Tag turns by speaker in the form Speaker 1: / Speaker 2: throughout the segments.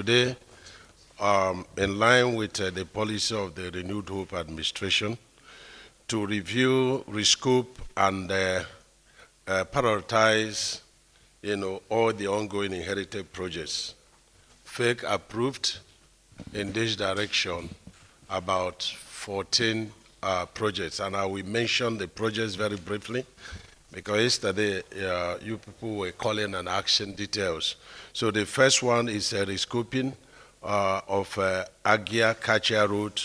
Speaker 1: Today, in line with the policy of the Renewed Hope administration, to review, rescope, and prioritize, all the ongoing inherited projects. FEC approved in this direction about 14 projects, and I will mention the projects very briefly because yesterday you people were calling and asking details. So the first one is a rescoping of Agia-Kachia Road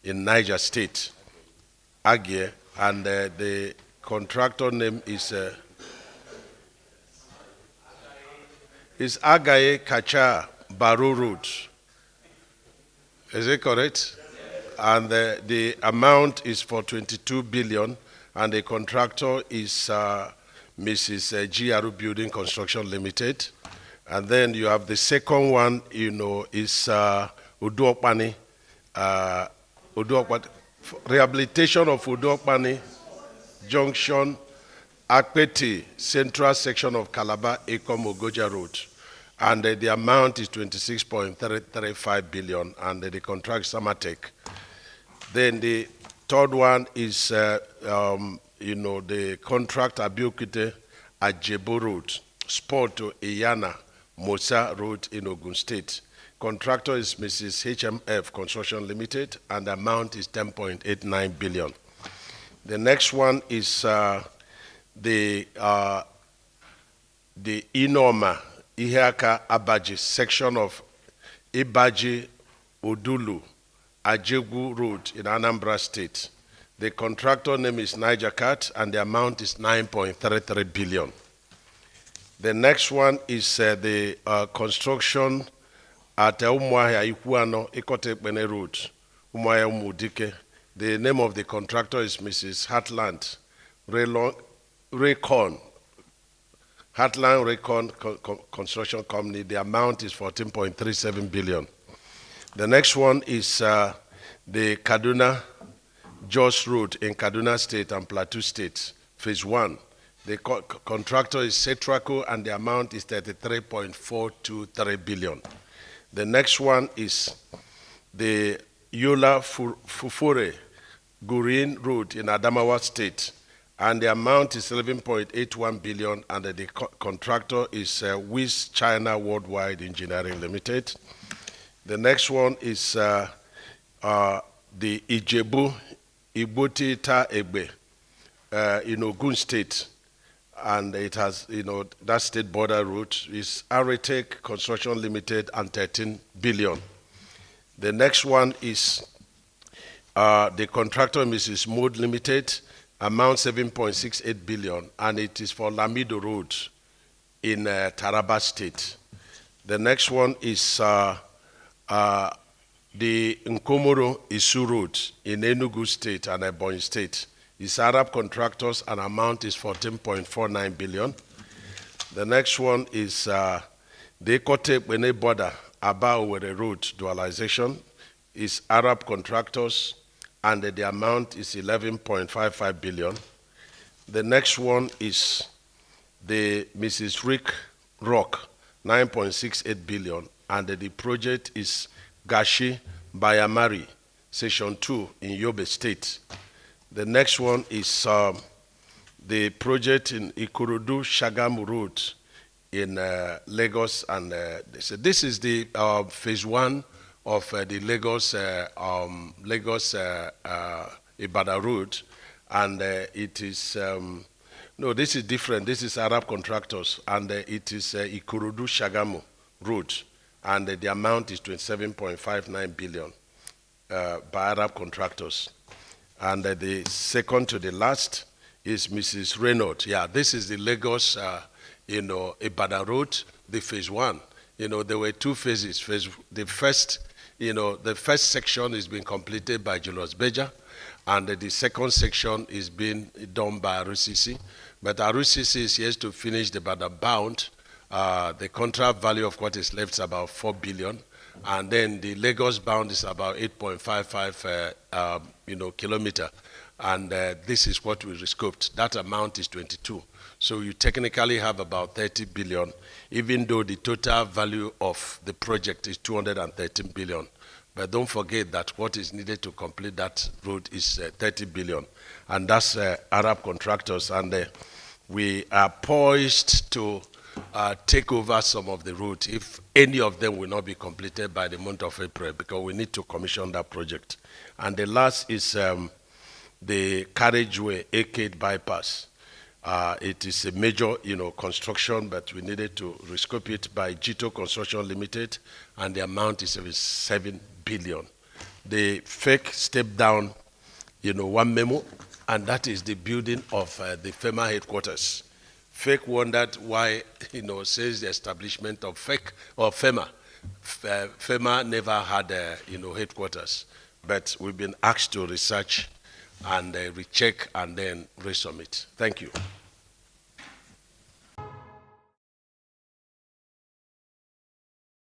Speaker 1: in Niger State, Agia, and the contractor name is Agaye-Kachia Baro Road. Is it correct? And the amount is for 22 billion, and the contractor is Mrs. GRU Building Construction Limited. And then you have the second one, is Uduokpani, rehabilitation of Uduokpani Junction, Akpeti, Central Section of Calabar, Ekom-Ogoja Road. And the amount is 26.335 billion, and the contract Samatec. Then the third one is, the contract Abiokite Ajebo Road, Sport to Iyana, Mosa Road in Ogun State. Contractor is Mrs. HMF Construction Limited, and the amount is 10.89 billion. The next one is the Inoma Iheaka Abaji section of Ibaji Odulu Ajegu Road in Anambra State. The contractor name is Niger Cat, and the amount is 9.33 billion. The next one is the construction at Umahi Ikuano Ikotekpene Road, Umahi Umudike. The name of the contractor is Mrs. Heartland Raycon. Heartland Raycon Construction Company. The amount is 14.37 billion. The next one is the Kaduna Jos Road in Kaduna State and Plateau State, Phase 1. The contractor is Cetraco, and the amount is 33.423 billion. The next one is the Yola Fufure Gurin Road in Adamawa State, and the amount is 11.81 billion, and the contractor is Wiz China Worldwide Engineering Limited. The next one is the Ijebu Igboti Ta Egbe in Ogun State, and it has, that state border route is Aretech Construction Limited and 13 billion. The next one is the contractor Mrs. Mode Limited, amount 7.68 billion, and it is for Lamido Road in Taraba State. The next one is the Nkomoro Isu Road in Enugu State and Ebonyi State. It's Arab contractors, and amount is 14.49 billion. The next one is the Ikote-Bene border, Aba-Owerri Road dualization. Is Arab contractors, and the amount is 11.55 billion. The next one is the Mrs. Rick Rock, 9.68 billion, and the project is Gashi Bayamari, Section 2 in Yobe State. The next one is the project in Ikorodu Shagamu Road in Lagos, and this is the phase 1 of the Lagos Ibadan Road, and it is no, this is different. This is Arab contractors, and it is Ikorodu Shagamu Road, and the amount is 27.59 billion by Arab contractors. And the second to the last is Mrs. Reynolds. Yeah, this is the Lagos, Ibadan Road, the phase 1. There were 2 phases. The first section is being completed by Julius Berger, and the second section is being done by RCC. But RCC is yet to finish the Ibadan bound. The contract value of what is left is about 4 billion. And then the Lagos bound is about 8.55 kilometer. and this is what we rescoped. That amount is 22. So you technically have about 30 billion, even though the total value of the project is 213 billion. But don't forget that what is needed to complete that road is 30 billion. And that's Arab contractors. And we are poised to take over some of the route if any of them will not be completed by the month of April, because we need to commission that project. And the last is the carriageway Arcade bypass. It is a major, construction, but we needed to rescope it by Jito Construction Limited, and the amount is 7 billion. The FEC stepped down, one memo, and that is the building of the FEMA headquarters. FEC wondered why, since the establishment of FEC or FEMA, FEMA never had, headquarters. But we've been asked to research and recheck and then resubmit. Thank you.